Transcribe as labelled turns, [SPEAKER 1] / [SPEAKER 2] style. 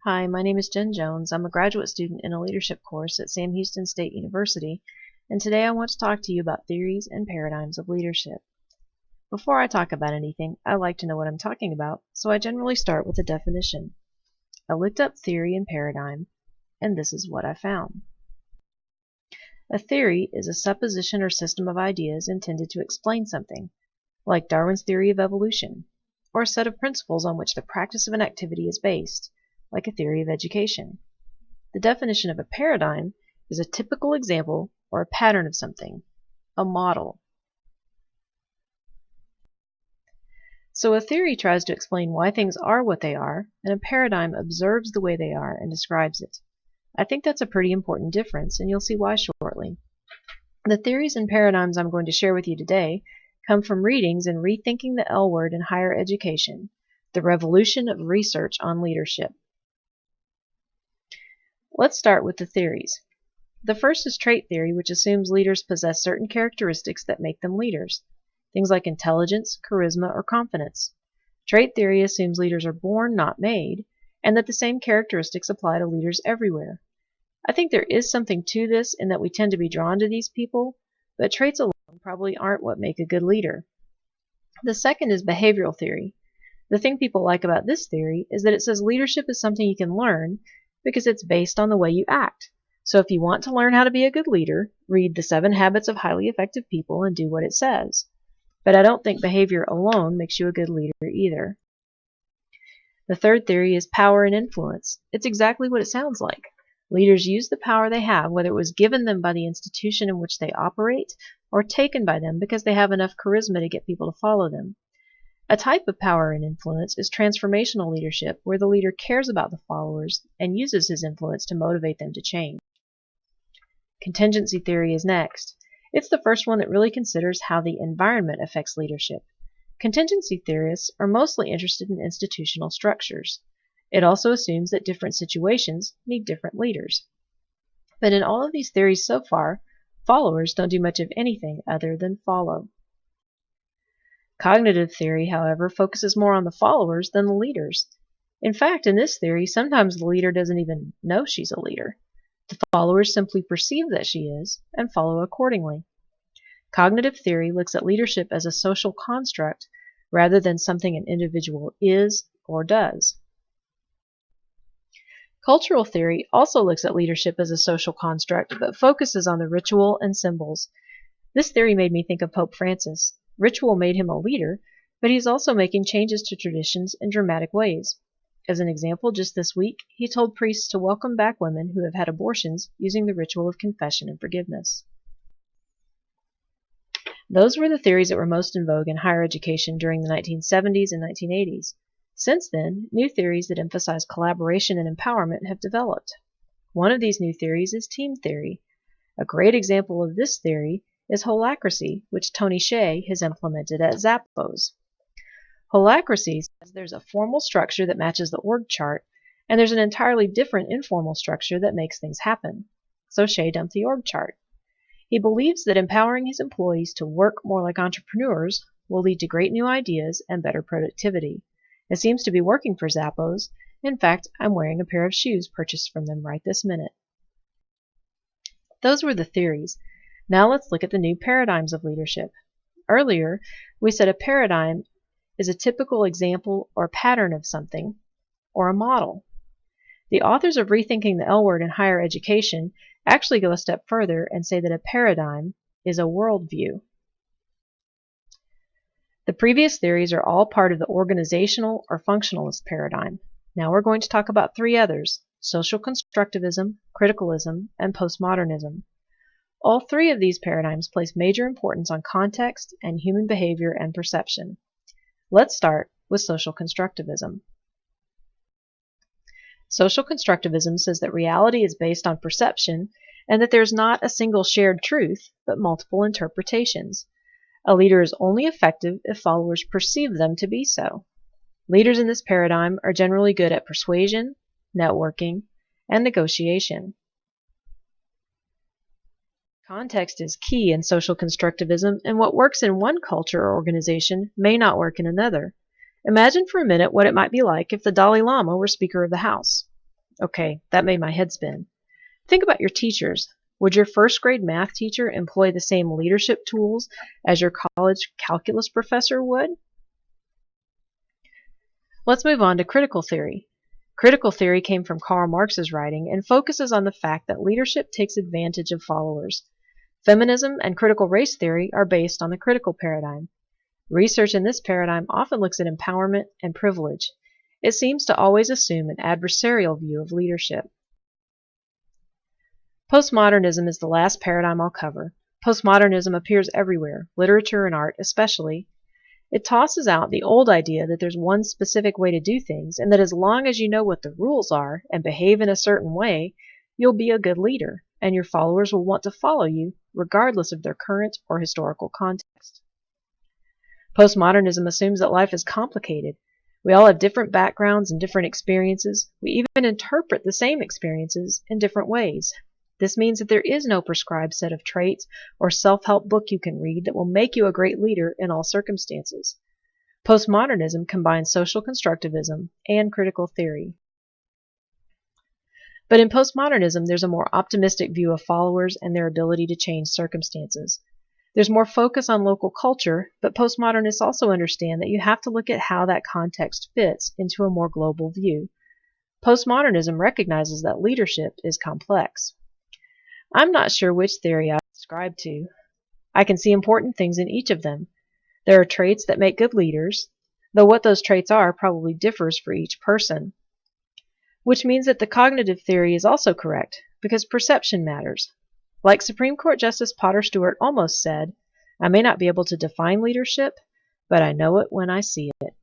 [SPEAKER 1] Hi, my name is Jen Jones. I'm a graduate student in a leadership course at Sam Houston State University, and today I want to talk to you about theories and paradigms of leadership. Before I talk about anything, I like to know what I'm talking about, so I generally start with a definition. I looked up theory and paradigm, and this is what I found. A theory is a supposition or system of ideas intended to explain something, like Darwin's theory of evolution, or a set of principles on which the practice of an activity is based, like a theory of education. The definition of a paradigm is a typical example or a pattern of something, a model. So a theory tries to explain why things are what they are, and a paradigm observes the way they are and describes it. I think that's a pretty important difference, and you'll see why shortly. The theories and paradigms I'm going to share with you today come from readings in Rethinking the L Word in Higher Education, the Revolution of Research on Leadership. Let's start with the theories. The first is trait theory, which assumes leaders possess certain characteristics that make them leaders, things like intelligence, charisma, or confidence. Trait theory assumes leaders are born, not made, and that the same characteristics apply to leaders everywhere. I think there is something to this in that we tend to be drawn to these people, but traits alone probably aren't what make a good leader. The second is behavioral theory. The thing people like about this theory is that it says leadership is something you can learn because it's based on the way you act. So if you want to learn how to be a good leader, read The 7 Habits of Highly Effective People and do what it says. But I don't think behavior alone makes you a good leader either. The third theory is power and influence. It's exactly what it sounds like. Leaders use the power they have, whether it was given them by the institution in which they operate or taken by them because they have enough charisma to get people to follow them. A type of power and influence is transformational leadership, where the leader cares about the followers and uses his influence to motivate them to change. Contingency theory is next. It's the first one that really considers how the environment affects leadership. Contingency theorists are mostly interested in institutional structures. It also assumes that different situations need different leaders. But in all of these theories so far, followers don't do much of anything other than follow. Cognitive theory, however, focuses more on the followers than the leaders. In fact, in this theory, sometimes the leader doesn't even know she's a leader. The followers simply perceive that she is and follow accordingly. Cognitive theory looks at leadership as a social construct rather than something an individual is or does. Cultural theory also looks at leadership as a social construct but focuses on the ritual and symbols. This theory made me think of Pope Francis. Ritual made him a leader, but he's also making changes to traditions in dramatic ways. As an example, just this week, he told priests to welcome back women who have had abortions using the ritual of confession and forgiveness. Those were the theories that were most in vogue in higher education during the 1970s and 1980s. Since then, new theories that emphasize collaboration and empowerment have developed. One of these new theories is team theory. A great example of this theory is holacracy, which Tony Hsieh has implemented at Zappos. Holacracy says there's a formal structure that matches the org chart, and there's an entirely different informal structure that makes things happen. So Hsieh dumped the org chart. He believes that empowering his employees to work more like entrepreneurs will lead to great new ideas and better productivity. It seems to be working for Zappos. In fact, I'm wearing a pair of shoes purchased from them right this minute. Those were the theories. Now let's look at the new paradigms of leadership. Earlier, we said a paradigm is a typical example or pattern of something, or a model. The authors of Rethinking the L Word in Higher Education actually go a step further and say that a paradigm is a worldview. The previous theories are all part of the organizational or functionalist paradigm. Now we're going to talk about 3 others: social constructivism, criticalism, and postmodernism. All 3 of these paradigms place major importance on context and human behavior and perception. Let's start with social constructivism. Social constructivism says that reality is based on perception and that there's not a single shared truth, but multiple interpretations. A leader is only effective if followers perceive them to be so. Leaders in this paradigm are generally good at persuasion, networking, and negotiation. Context is key in social constructivism, and what works in one culture or organization may not work in another. Imagine for a minute what it might be like if the Dalai Lama were Speaker of the House. Okay, that made my head spin. Think about your teachers. Would your first grade math teacher employ the same leadership tools as your college calculus professor would? Let's move on to critical theory. Critical theory came from Karl Marx's writing and focuses on the fact that leadership takes advantage of followers. Feminism and critical race theory are based on the critical paradigm. Research in this paradigm often looks at empowerment and privilege. It seems to always assume an adversarial view of leadership. Postmodernism is the last paradigm I'll cover. Postmodernism appears everywhere, literature and art especially. It tosses out the old idea that there's one specific way to do things, and that as long as you know what the rules are and behave in a certain way, you'll be a good leader, and your followers will want to follow you, regardless of their current or historical context. Postmodernism assumes that life is complicated. We all have different backgrounds and different experiences. We even interpret the same experiences in different ways. This means that there is no prescribed set of traits or self-help book you can read that will make you a great leader in all circumstances. Postmodernism combines social constructivism and critical theory. But in postmodernism, there's a more optimistic view of followers and their ability to change circumstances. There's more focus on local culture, but postmodernists also understand that you have to look at how that context fits into a more global view. Postmodernism recognizes that leadership is complex. I'm not sure which theory I subscribe to. I can see important things in each of them. There are traits that make good leaders, though what those traits are probably differs for each person. Which means that the cognitive theory is also correct, because perception matters. Like Supreme Court Justice Potter Stewart almost said, I may not be able to define leadership, but I know it when I see it.